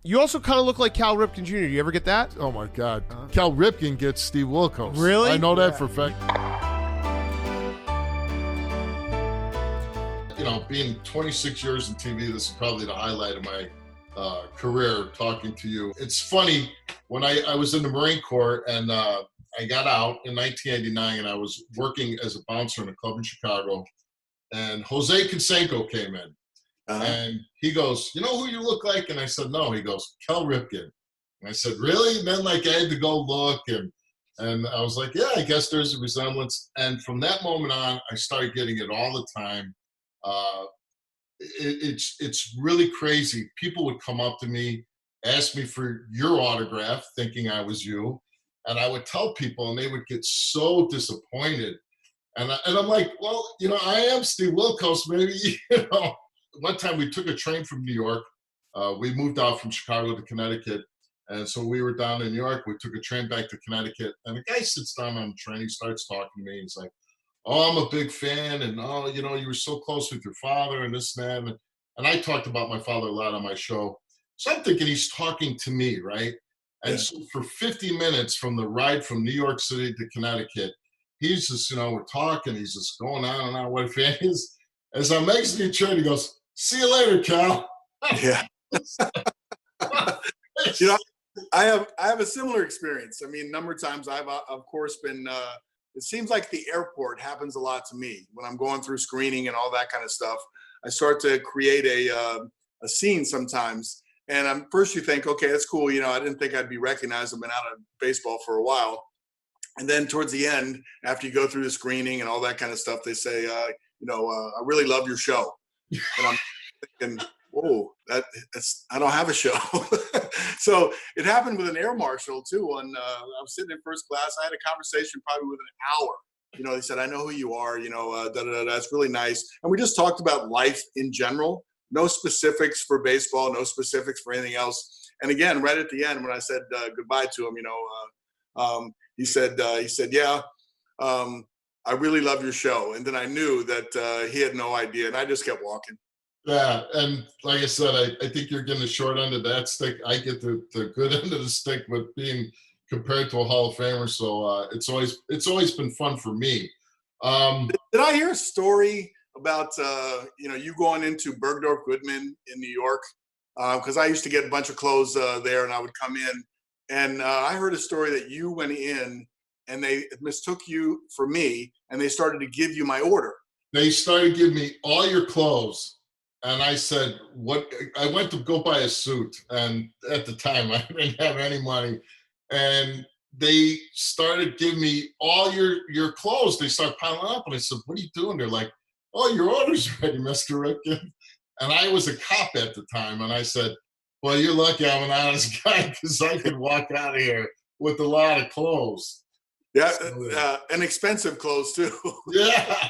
You also kind of look like Cal Ripken Jr. You ever get that? Oh, my God. Cal Ripken gets Steve Wilkos. Really? I know that for a fact. You know, being 26 years in TV, this is probably the highlight of my career, talking to you. It's funny, when I was in the Marine Corps and I got out in 1989, and I was working as a bouncer in a club in Chicago, and Jose Canseco came in. And he goes, "You know who you look like?" And I said, "No." He goes, "Cal Ripken." And I said, "Really?" And then, like, I had to go look, and I was like, "Yeah, I guess there's a resemblance." And from that moment on, I started getting it all the time. It's really crazy. People would come up to me, ask me for your autograph, thinking I was you, and I would tell people, and they would get so disappointed. And I'm like, "Well, you know, I am Steve Wilkos, maybe." You know. One time we took a train from New York. We moved out from Chicago to Connecticut. And so we were down in New York. We took a train back to Connecticut. And the guy sits down on the train. He starts talking to me. He's like, "Oh, I'm a big fan. And, oh, you know, you were so close with your father and this and that." And I talked about my father a lot on my show. So I'm thinking he's talking to me, right? And so for 50 minutes from the ride from New York City to Connecticut, he's just, you know, we're talking. He's just going on and on what a fan is. As I'm exiting the train, he goes, "See you later, Cal." Yeah. You know, I have a similar experience. I mean, a number of times I've of course been. It seems like the airport happens a lot to me when I'm going through screening and all that kind of stuff. I start to create a scene sometimes, and first you think, okay, that's cool. You know, I didn't think I'd be recognized. I've been out of baseball for a while, and then towards the end, after you go through the screening and all that kind of stuff, they say, I really love your show. And I'm thinking, whoa, I don't have a show. So it happened with an air marshal too. When I was sitting in first class, I had a conversation probably within an hour. You know, they said, "I know who you are. You know, that's really nice." And we just talked about life in general. No specifics for baseball. No specifics for anything else. And again, right at the end, when I said goodbye to him, he said, "Yeah. I really love your show." And then I knew that he had no idea, and I just kept walking. Yeah, and like I said, I think you're getting the short end of that stick. I get the good end of the stick with being compared to a Hall of Famer. So it's always been fun for me. Did I hear a story about you going into Bergdorf Goodman in New York? Because I used to get a bunch of clothes there, and I would come in, and I heard a story that you went in and they mistook you for me, and they started to give you my order. They started giving me all your clothes, and I said, "What?" I went to go buy a suit, and at the time I didn't have any money, and they started giving me all your clothes. They started piling up, and I said, "What are you doing?" They're like, "Oh, your order's ready, Mr. Ripken." And I was a cop at the time, and I said, "Well, you're lucky I'm an honest guy, because I could walk out of here with a lot of clothes." Yeah, and expensive clothes too. Yeah.